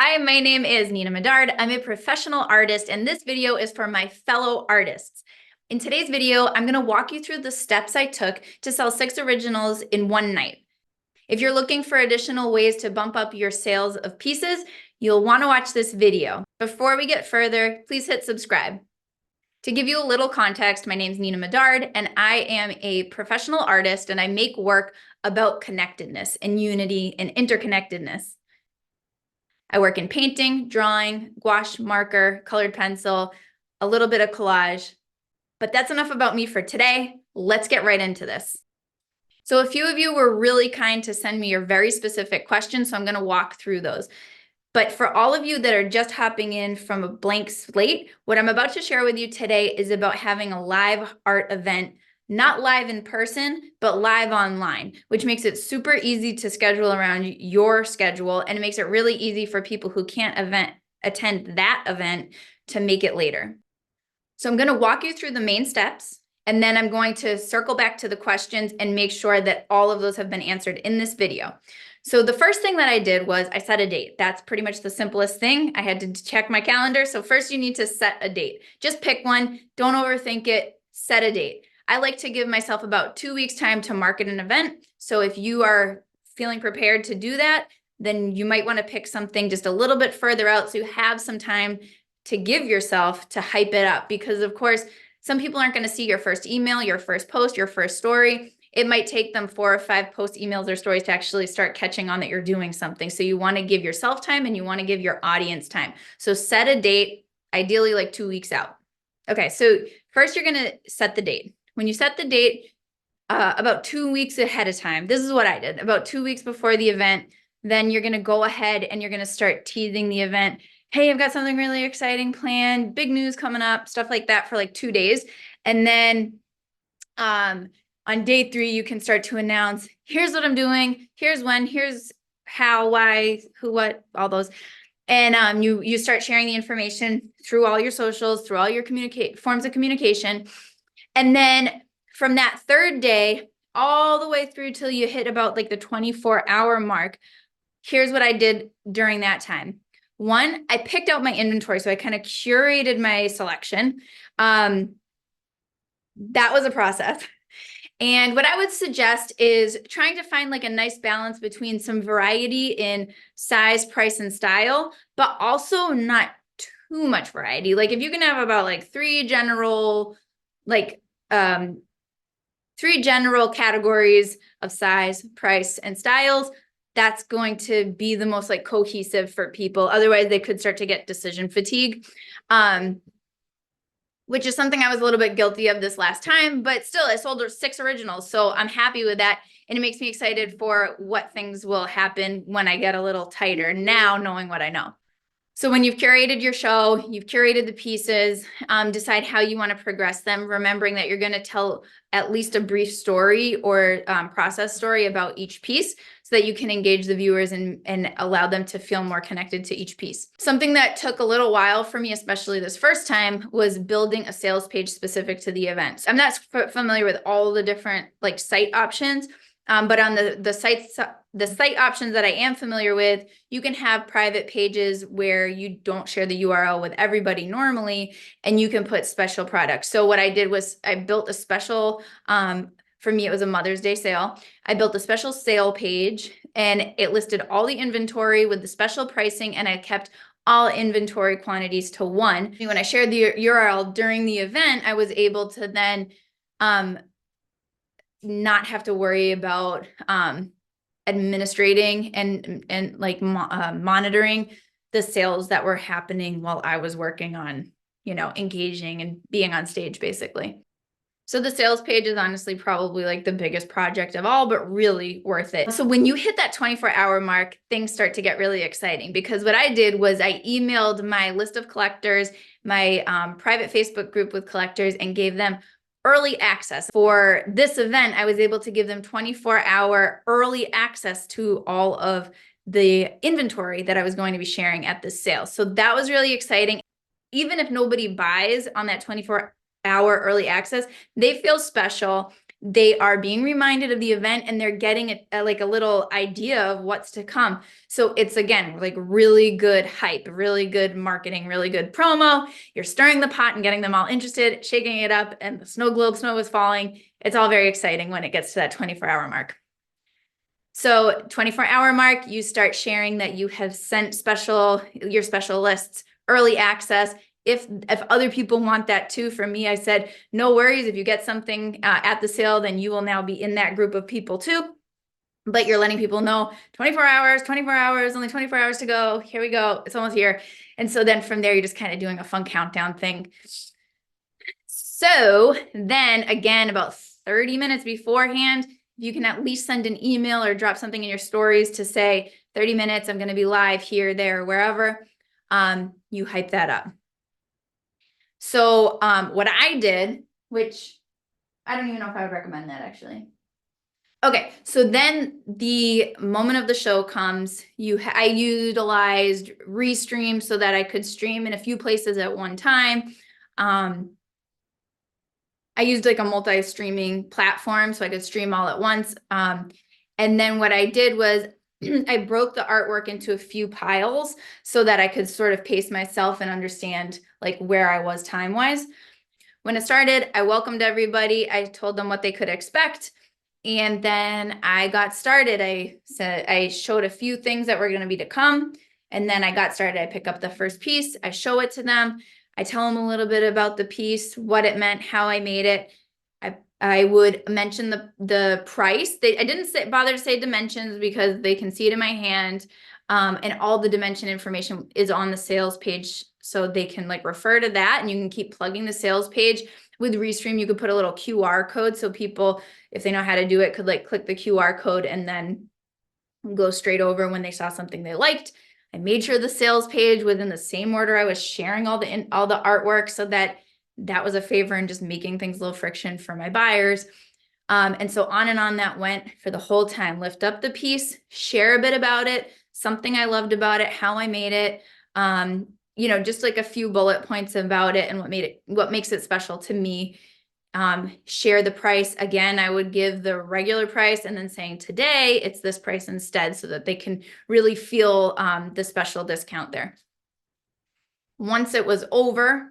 Hi, my name is Nina Medard. I'm a professional artist, and this video is for my fellow artists. In today's video, I'm going to walk you through the steps I took to sell 6 originals in one night. If you're looking for additional ways to bump up your sales of pieces, you'll want to watch this video. Before we get further, please hit subscribe. To give you a little context, my name is Nina Medard, and I am a professional artist, and I make work about connectedness and unity and interconnectedness. I work in painting, drawing, gouache, marker, colored pencil, a little bit of collage. But that's enough about me for today. Let's get right into this. So a few of you were really kind to send me your very specific questions, so I'm going to walk through those. But for all of you that are just hopping in from a blank slate, what I'm about to share with you today is about having a live art event, not live in person, but live online, which makes it super easy to schedule around your schedule, and it makes it really easy for people who can't attend that event to make it later. So I'm going to walk you through the main steps, and then I'm going to circle back to the questions and make sure that all of those have been answered in this video. So the first thing that I did was I set a date. That's pretty much the simplest thing. I had to check my calendar. So first you need to set a date. Just pick one. Don't overthink it. Set a date. I like to give myself about 2 weeks time to market an event. So if you are feeling prepared to do that, then you might want to pick something just a little bit further out so you have some time to give yourself to hype it up. Because of course, some people aren't going to see your first email, your first post, your first story. It might take them 4 or 5 post emails or stories to actually start catching on that you're doing something. So you want to give yourself time and you want to give your audience time. So set a date, ideally like 2 weeks out. Okay, so first you're going to set the date. When you set the date about 2 weeks ahead of time, this is what I did, about 2 weeks before the event, then you're going to go ahead and you're going to start teasing the event. Hey, I've got something really exciting planned, big news coming up, stuff like that for like 2 days. And then on day 3, you can start to announce, here's what I'm doing, here's when, here's how, why, who, what, all those. And you start sharing the information through all your socials, through all your forms of communication. And then from that 3rd day, all the way through till you hit about like the 24-hour mark, here's what I did during that time. 1, I picked out my inventory. So I kind of curated my selection. That was a process. And what I would suggest is trying to find like a nice balance between some variety in size, price, and style, but also not too much variety. Like if you can have about like 3 general categories of size, price, and styles, that's going to be the most like cohesive for people. Otherwise, they could start to get decision fatigue, which is something I was a little bit guilty of this last time, but still I sold 6 originals. So I'm happy with that. And it makes me excited for what things will happen when I get a little tighter now, knowing what I know. So when you've curated your show, you've curated the pieces, decide how you want to progress them, remembering that you're going to tell at least a brief story or process story about each piece so that you can engage the viewers and allow them to feel more connected to each piece. Something that took a little while for me, especially this first time, was building a sales page specific to the event. I'm not familiar with all the different like site options, but on the site options that I am familiar with, you can have private pages where you don't share the URL with everybody normally, and you can put special products. So what I did was I built a special, for me, it was a Mother's Day sale. I built a special sale page and it listed all the inventory with the special pricing, and I kept all inventory quantities to 1. When I shared the URL during the event, I was able to then not have to worry about administrating and like monitoring the sales that were happening while I was working on, engaging and being on stage basically. So the sales page is honestly probably like the biggest project of all, but really worth it. So when you hit that 24-hour mark, things start to get really exciting, because what I did was I emailed my list of collectors, my private Facebook group with collectors, and gave them early access. For this event, I was able to give them 24-hour early access to all of the inventory that I was going to be sharing at this sale. So that was really exciting. Even if nobody buys on that 24-hour early access, they feel special. they are being reminded of the event and they're getting like a little idea of what's to come. So it's, again, like really good hype, really good marketing, really good promo. You're stirring the pot and getting them all interested, shaking it up, and the snow globe snow is falling. It's all very exciting when it gets to that 24-hour mark. So 24-hour mark, you start sharing that you have sent your special lists, early access. If other people want that too, for me, I said, no worries. If you get something at the sale, then you will now be in that group of people too. But you're letting people know 24 hours, only 24 hours to go. Here we go. It's almost here. And so then from there, you're just kind of doing a fun countdown thing. So then again, about 30 minutes beforehand, you can at least send an email or drop something in your stories to say 30 minutes, I'm going to be live here, there, wherever. You hype that up. So what I did, which I don't even know if I would recommend that actually. Okay, so then the moment of the show comes. I utilized Restream so that I could stream in a few places at one time. I used like a multi-streaming platform so I could stream all at once. And then what I did was I broke the artwork into a few piles so that I could sort of pace myself and understand like where I was time-wise. When it started, I welcomed everybody. I told them what they could expect. And then I got started. I showed a few things that were going to be to come. And then I got started. I pick up the first piece. I show it to them. I tell them a little bit about the piece, what it meant, how I made it. I would mention the price. I didn't bother to say dimensions because they can see it in my hand. And all the dimension information is on the sales page. So they can like refer to that, and you can keep plugging the sales page. With Restream, you could put a little QR code so people, if they know how to do it, could like click the QR code and then go straight over when they saw something they liked. I made sure the sales page was in the same order I was sharing all the artwork, so that was a favor in just making things a little friction for my buyers. And so on and on that went for the whole time. Lift up the piece, share a bit about it, something I loved about it, how I made it, you know, just like a few bullet points about it and what makes it special to me. Share the price. Again, I would give the regular price and then saying today it's this price instead, so that they can really feel the special discount there. Once it was over,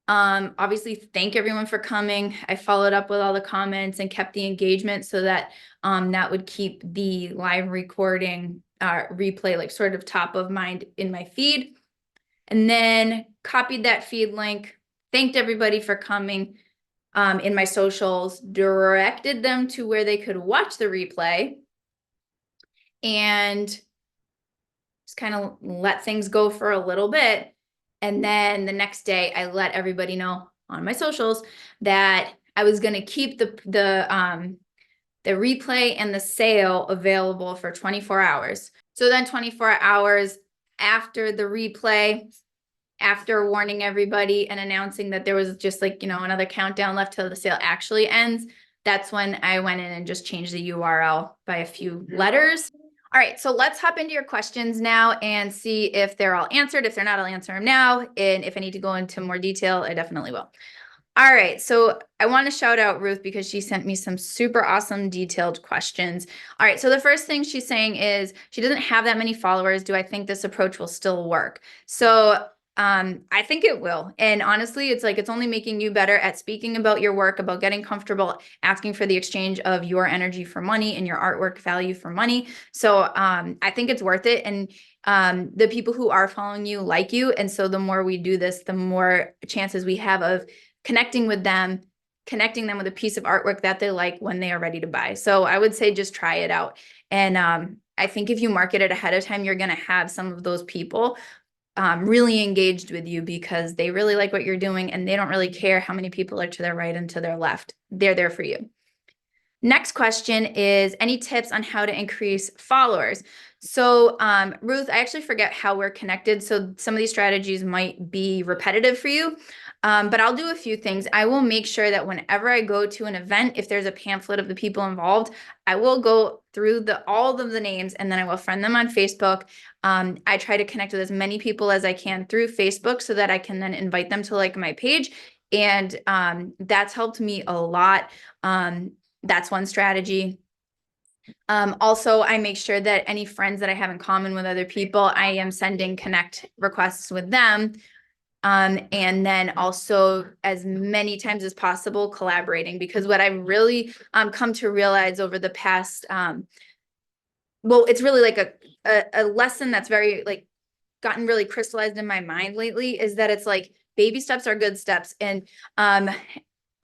obviously thank everyone for coming. I followed up with all the comments and kept the engagement so that that would keep the live recording replay like sort of top of mind in my feed. And then copied that feed link, thanked everybody for coming in my socials, directed them to where they could watch the replay, and just kind of let things go for a little bit. And then the next day, I let everybody know on my socials that I was going to keep the replay and the sale available for 24 hours. So then 24 hours after the replay, after warning everybody and announcing that there was just like, you know, another countdown left till the sale actually ends, that's when I went in and just changed the URL by a few letters. All right, so let's hop into your questions now and see if they're all answered. If they're not, I'll answer them now. And if I need to go into more detail, I definitely will. All right, so I want to shout out Ruth because she sent me some super awesome detailed questions. All right, so the first thing she's saying is she doesn't have that many followers. Do I think this approach will still work? So I think it will. And honestly, it's like, it's only making you better at speaking about your work, about getting comfortable, asking for the exchange of your energy for money and your artwork value for money. So I think it's worth it. And the people who are following you like you. And so the more we do this, the more chances we have of connecting with them, connecting them with a piece of artwork that they like when they are ready to buy. So I would say just try it out. And I think if you market it ahead of time, you're going to have some of those people really engaged with you because they really like what you're doing and they don't really care how many people are to their right and to their left. They're there for you. Next question is, any tips on how to increase followers? So Ruth, I actually forget how we're connected. So some of these strategies might be repetitive for you, but I'll do a few things. I will make sure that whenever I go to an event, if there's a pamphlet of the people involved, I will go through all of the names and then I will friend them on Facebook. I try to connect with as many people as I can through Facebook so that I can then invite them to like my page. And that's helped me a lot. That's one strategy. Also, I make sure that any friends that I have in common with other people, I am sending connect requests with them. And then also as many times as possible collaborating, because what I've really come to realize over the past, well, it's really like a lesson that's very like gotten really crystallized in my mind lately, is that it's like baby steps are good steps. And I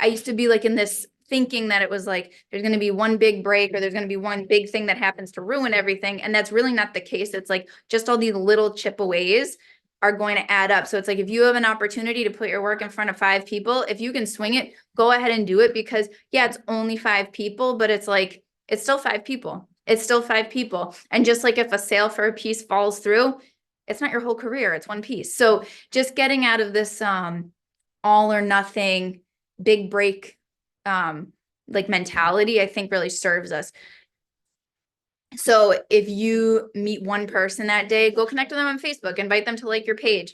used to be like in this thinking that it was like there's going to be one big break or there's going to be one big thing that happens to ruin everything. And that's really not the case. It's like just all these little chip-aways are going to add up. So it's like if you have an opportunity to put your work in front of 5 people, if you can swing it, go ahead and do it, because yeah, it's only 5 people, but it's like it's still 5 people. It's still 5 people. And just like if a sale for a piece falls through, it's not your whole career, it's one piece. So just getting out of this all or nothing big break like mentality, I think really serves us. So if you meet one person that day, go connect with them on Facebook, invite them to like your page.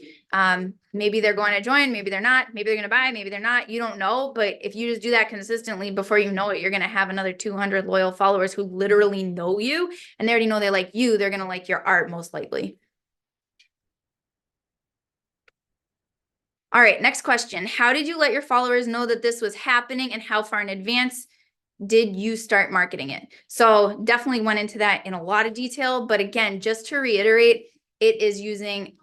Maybe they're going to join, maybe they're not, maybe they're going to buy, maybe they're not, you don't know. But if you just do that consistently, before you know it, you're going to have another 200 loyal followers who literally know you, and they already know they like you. They're going to like your art most likely. All right, next question. How did you let your followers know that this was happening, and how far in advance did you start marketing it? So definitely went into that in a lot of detail, but again, just to reiterate, it is using,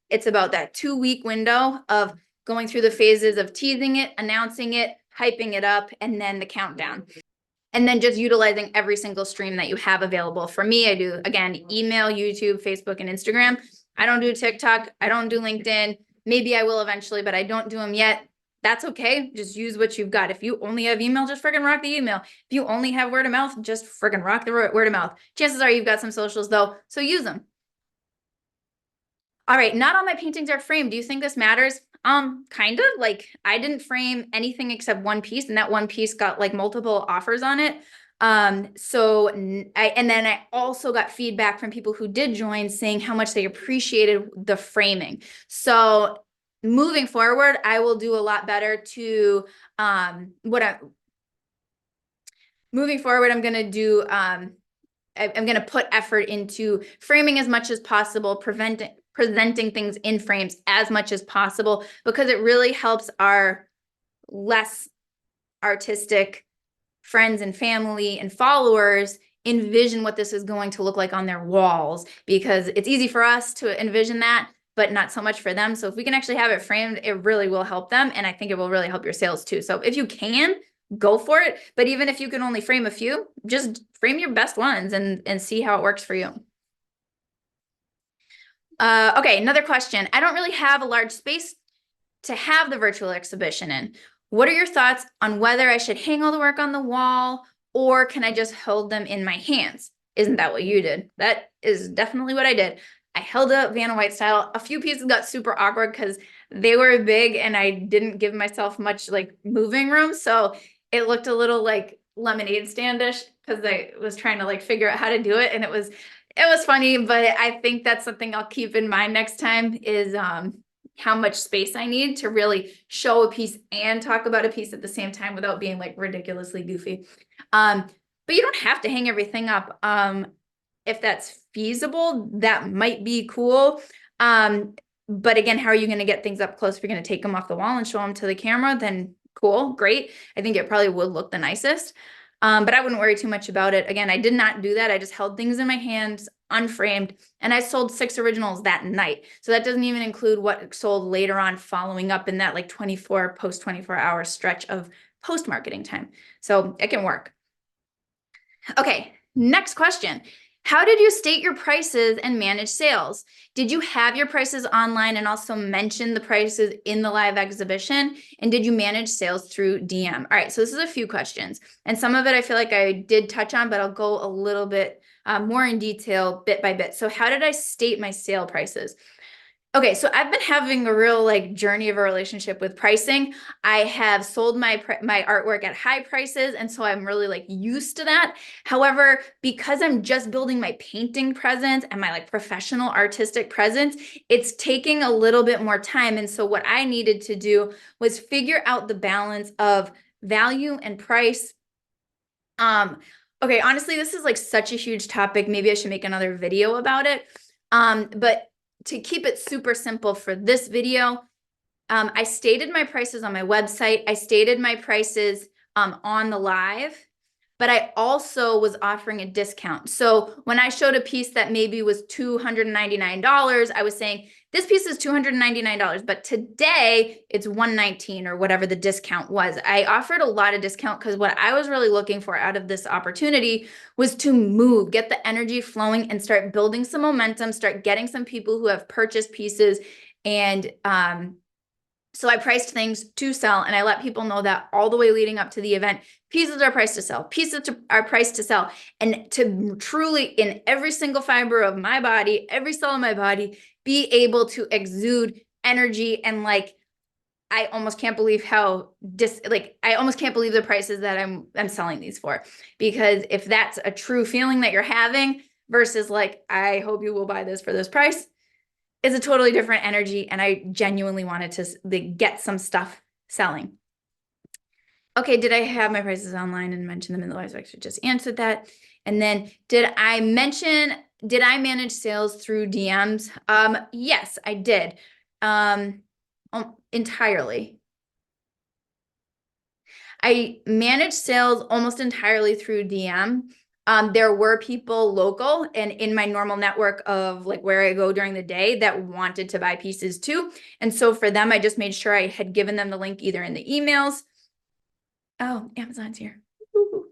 it's about that 2-week window of going through the phases of teasing it, announcing it, hyping it up, and then the countdown. And then just utilizing every single stream that you have available. For me, I do, again, email, YouTube, Facebook, and Instagram. I don't do TikTok. I don't do LinkedIn. Maybe I will eventually, but I don't do them yet. That's okay. Just use what you've got. If you only have email, just friggin' rock the email. If you only have word of mouth, just friggin' rock the word of mouth. Chances are you've got some socials though, so use them. All right, not all my paintings are framed. Do you think this matters? Kind of. Like I didn't frame anything except one piece, and that one piece got like multiple offers on it. And then I also got feedback from people who did join saying how much they appreciated the framing. So moving forward, I will do a lot better to moving forward, I'm going to do I'm going to put effort into framing as much as possible, presenting things in frames as much as possible, because it really helps our less artistic friends and family and followers envision what this is going to look like on their walls, because it's easy for us to envision that, but not so much for them. So if we can actually have it framed, it really will help them. And I think it will really help your sales too. So if you can, go for it. But even if you can only frame a few, just frame your best ones and see how it works for you. Okay, another question. I don't really have a large space to have the virtual exhibition in. What are your thoughts on whether I should hang all the work on the wall, or can I just hold them in my hands? Isn't that what you did? That is definitely what I did. I held up Vanna White style. A few pieces got super awkward because they were big and I didn't give myself much like moving room. So it looked a little like lemonade standish because I was trying to like figure out how to do it. And it was funny, but I think that's something I'll keep in mind next time, is how much space I need to really show a piece and talk about a piece at the same time without being like ridiculously goofy. But you don't have to hang everything up. If that's feasible, that might be cool. But again, how are you going to get things up close? If you're going to take them off the wall and show them to the camera, then cool, great. I think it probably would look the nicest. But I wouldn't worry too much about it. Again, I did not do that. I just held things in my hands, unframed, and I sold 6 originals that night. So that doesn't even include what sold later on following up in that like 24 hour stretch of post marketing time. So it can work. Okay, next question. How did you state your prices and manage sales? Did you have your prices online and also mention the prices in the live exhibition? And did you manage sales through DM? All right, so this is a few questions. And some of it I feel like I did touch on, but I'll go a little bit more in detail bit by bit. So how did I state my sale prices? Okay, so I've been having a real like journey of a relationship with pricing. I have sold my artwork at high prices, and so I'm really like used to that. However, because I'm just building my painting presence and my like professional artistic presence, it's taking a little bit more time. And so what I needed to do was figure out the balance of value and price. Okay, honestly, this is like such a huge topic. Maybe I should make another video about it. But to keep it super simple for this video, I stated my prices on my website. I stated my prices on the live, but I also was offering a discount. So when I showed a piece that maybe was $299, I was saying, this piece is $299, but today it's $119 or whatever the discount was. I offered a lot of discount because what I was really looking for out of this opportunity was to move, get the energy flowing and start building some momentum, start getting some people who have purchased pieces. And so I priced things to sell, and I let people know that all the way leading up to the event, pieces are priced to sell, pieces are priced to sell. And to truly, in every single fiber of my body, every cell of my body, be able to exude energy. And like, I almost can't believe how I almost can't believe the prices that I'm selling these for. Because if that's a true feeling that you're having versus like, I hope you will buy this for this price, is a totally different energy. And I genuinely wanted to like, get some stuff selling. Okay, did I have my prices online and mention them in the live? I just answered that. And then did I manage sales through DMs? Yes, I did. Entirely. I managed sales almost entirely through DM. There were people local and in my normal network of like where I go during the day that wanted to buy pieces too. And so for them, I just made sure I had given them the link either in the emails. Oh, Amazon's here. Woo-hoo.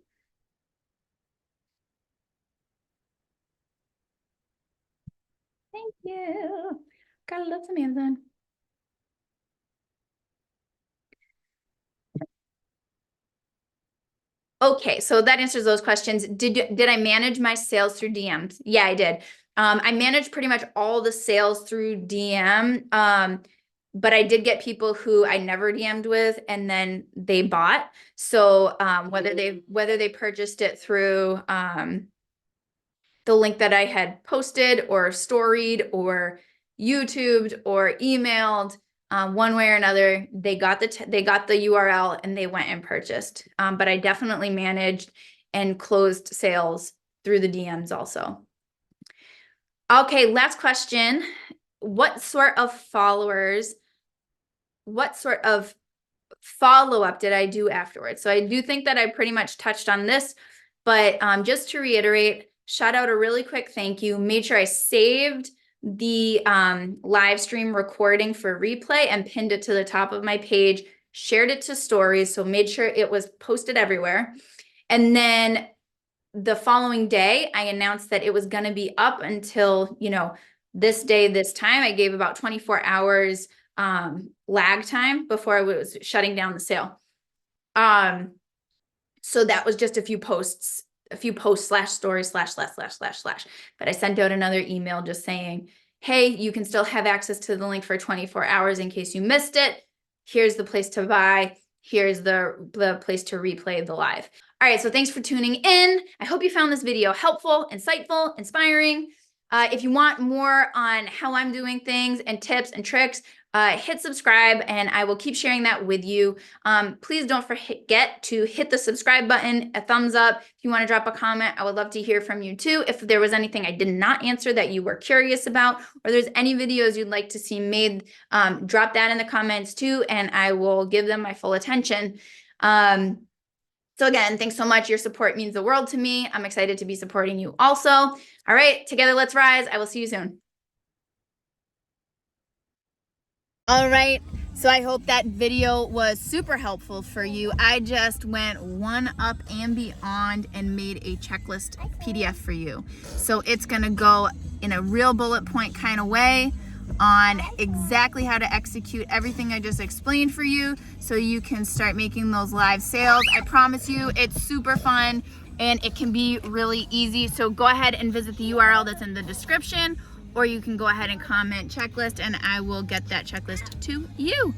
Thank you. Gotta love some Amazon. Okay, so that answers those questions. Did I manage my sales through DMs? Yeah, I did. I managed pretty much all the sales through DM. But I did get people who I never DM'd with, and then they bought. So whether they purchased it through the link that I had posted or storied or YouTubed or emailed, one way or another, they got the URL and they went and purchased. But I definitely managed and closed sales through the DMs also. Okay, last question. What sort of follow-up did I do afterwards? So I do think that I pretty much touched on this, but just to reiterate, shout out a really quick thank you. Made sure I saved the live stream recording for replay and pinned it to the top of my page, shared it to stories, so made sure it was posted everywhere. And then the following day, I announced that it was going to be up until, this day, this time. I gave about 24 hours lag time before I was shutting down the sale. So that was just a few posts /stories / but I sent out another email just saying, hey, you can still have access to the link for 24 hours in case you missed it. Here's the place to buy. Here's the place to replay the live. All right, so thanks for tuning in. I hope you found this video helpful, insightful, inspiring. If you want more on how I'm doing things and tips and tricks, hit subscribe and I will keep sharing that with you. Please don't forget to hit the subscribe button, a thumbs up. If you want to drop a comment, I would love to hear from you too. If there was anything I did not answer that you were curious about, or there's any videos you'd like to see made, drop that in the comments too, and I will give them my full attention. So again, thanks so much. Your support means the world to me. I'm excited to be supporting you also. All right, together, let's rise. I will see you soon. All right, so I hope that video was super helpful for you. I just went one up and beyond and made a checklist PDF for you. So it's gonna go in a real bullet point kind of way on exactly how to execute everything I just explained for you so you can start making those live sales. I promise you it's super fun and it can be really easy. So go ahead and visit the URL that's in the description, or you can go ahead and comment checklist and I will get that checklist to you.